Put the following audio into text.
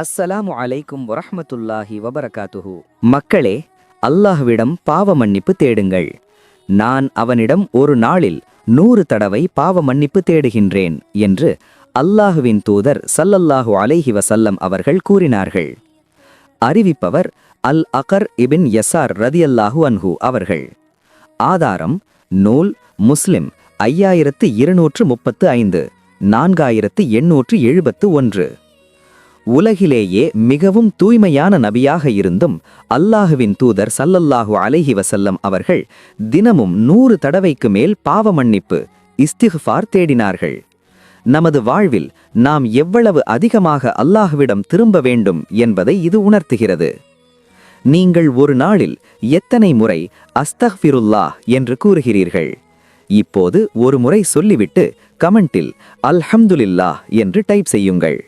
அஸ்ஸலாமு அலைக்கும் வரஹ்மத்துல்லாஹி வபரகாத்துஹு. மக்களே, அல்லாஹ்விடம் பாவ மன்னிப்பு தேடுங்கள். நான் அவனிடம் ஒரு நாளில் 100 தடவை பாவ மன்னிப்பு தேடுகின்றேன் என்று அல்லாஹுவின் தூதர் ஸல்லல்லாஹு அலைஹி வஸல்லம் அவர்கள் கூறினார்கள். அறிவிப்பவர் அல் அகர் இபின் யசார் ரதியல்லாஹு அன்ஹு அவர்கள். ஆதாரம் நூல் முஸ்லிம் 5235 4871. உலகிலேயே மிகவும் தூய்மையான நபியாக இருந்தும் அல்லாஹுவின் தூதர் ஸல்லல்லாஹு அலைஹி வஸல்லம் அவர்கள் தினமும் 100 தடவைக்கு மேல் பாவ மன்னிப்பு இஸ்திக்ஃபார் தேடினார்கள். நமது வாழ்வில் நாம் எவ்வளவு அதிகமாக அல்லாஹ்விடம் திரும்ப வேண்டும் என்பதை இது உணர்த்துகிறது. நீங்கள் ஒரு நாளில் எத்தனை முறை அஸ்தக்ஃபிருல்லாஹ் என்று கூறுகிறீர்கள்? இப்போது ஒரு முறை சொல்லிவிட்டு கமெண்டில் அல்ஹம்துலில்லாஹ் என்று டைப் செய்யுங்கள்.